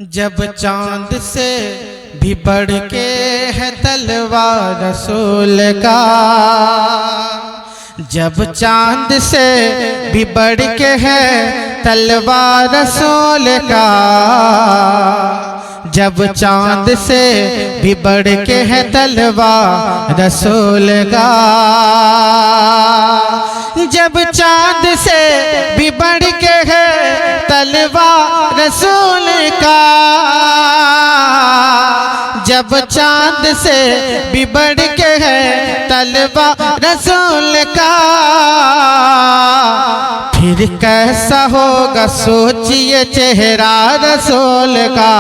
जब चांद से भी बढ़ के है तलवार रसूल का, जब चांद से भी बढ़ के है तलवार रसूल का, जब चांद से भी बढ़ के है तलवार रसूल का, जब चांद से भी बढ़ के है तलवार रसूल का, जब चांद से भी बढ़ के है तलवार रसूल का, फिर कैसा होगा सोचिए चेहरा रसूल का,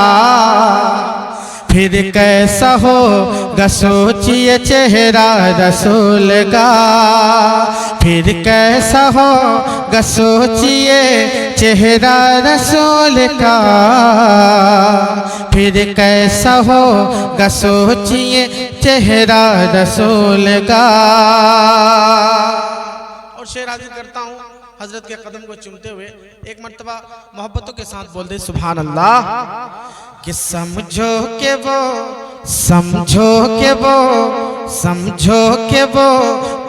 फिर कैसा होगा सोचिए चेहरा रसूल का, फिर कैसा होगा सोचिए चेहरा रसूल का, फिर कैसा होगा सोचिए चेहरा रसूल का। और शेर आगे करता हूँ हजरत के कदम को चूमते हुए, एक मर्तबा मोहब्बतों के साथ बोल दे सुभान अल्लाह। कि समझो के वो, समझो के वो, समझो के वो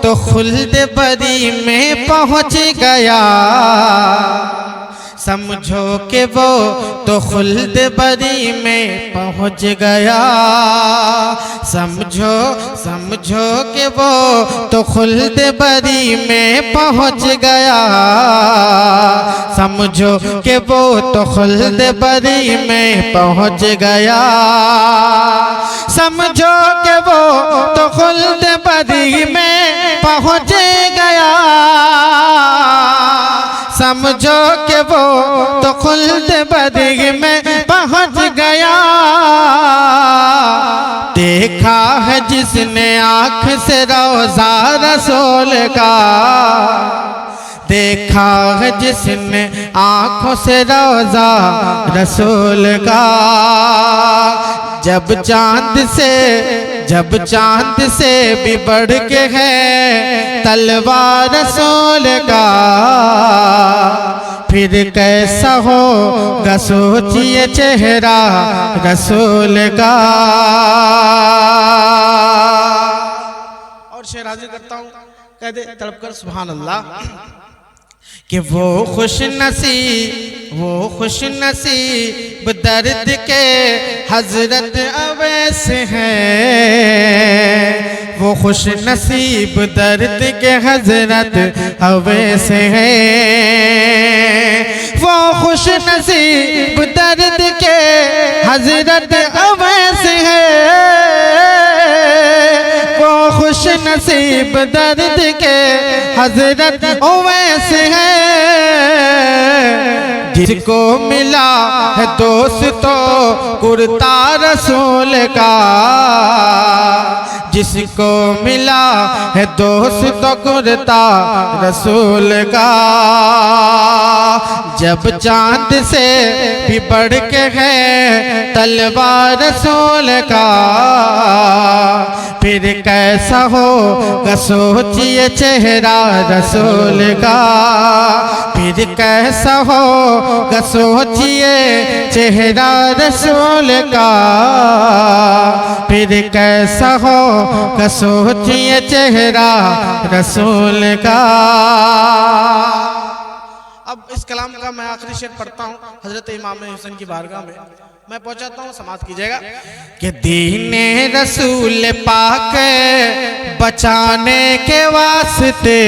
तो खुल्द बरी में पहुंच गया, समझो के वो तो खुल्द बरी में पहुंच गया, समझो समझो के वो तो खुल्द बरी में पहुंच गया, समझो के वो तो खुल्द बरी में पहुंच गया, समझो के वो तो खुल्द बरी में पहुंच गया, समझो कि वो तो खुल्द बरी में पहुंच गया। देखा है जिसने आँख से रोज़ा रसूल का, देखा है जिसने आँखों से रोज़ा रसूल का, जब चांद से भी बढ़ के है तलवार रसूल का, फिर कैसा होगा सोचिए चेहरा रसूल का। और शेर हाजिर करता हूँ, कह दे तड़प कर सुभान अल्लाह। कि वो खुश नसीब दर्द के हजरत अवैस हैं, वो खुश नसीब दर्द के हजरत अवैस हैं, वो खुश नसीब दर्द के हजरत अवैस हैं, वो खुश नसीब दर्द के हजरत अवैस हैं, जिसको मिला है दोस्तों कुर्ता रसूल का, जिसको मिला है दोस्तों कुर्ता रसूल का, जब चांद से भी बढ़ के है तलवार रसूल का, फिर कैसा होगा सोचिए चेहरा रसूल का, फिर कैसा होगा सोचिए चेहरा रसूल का, फिर कैसा होगा सोचिए चेहरा रसूल का। अब इस कलाम का मैं आखिरी शेर पढ़ता हूँ हजरत इमाम हुसैन की बारगाह में, मैं पहुंचाता हूँ, समाप्त कीजिएगा। कि दीने रसूल पाक बचाने के वास्ते,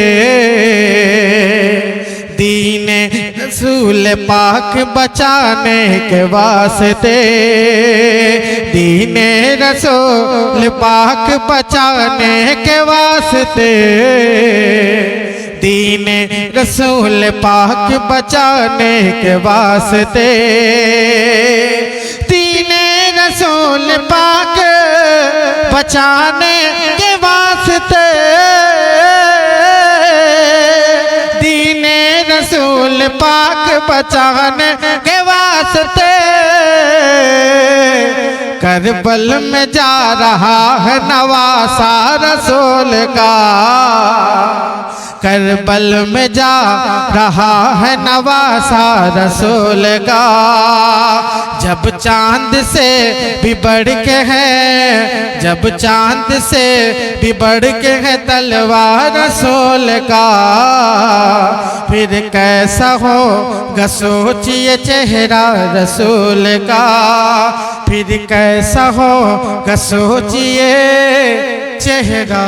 दीने रसूल पाक बचाने के वास्ते, दीने रसूल पाक बचाने के वास्ते, दीने रसूल पाक बचाने के वास्ते, दीने रसूल पाक बचाने के वास्ते, दीने रसूल पाक बचाने के वास्ते, करबल में जा रहा है नवासा रसूल का, करबल में जा रहा है नवासा रसूल का। जब चांद से भी बढ़ के है, जब चांद से भी बढ़ के है तलवार रसूल का, फिर कैसा होगा सोचिए चेहरा रसूल का, फिर कैसा होगा सोचिए चेहरा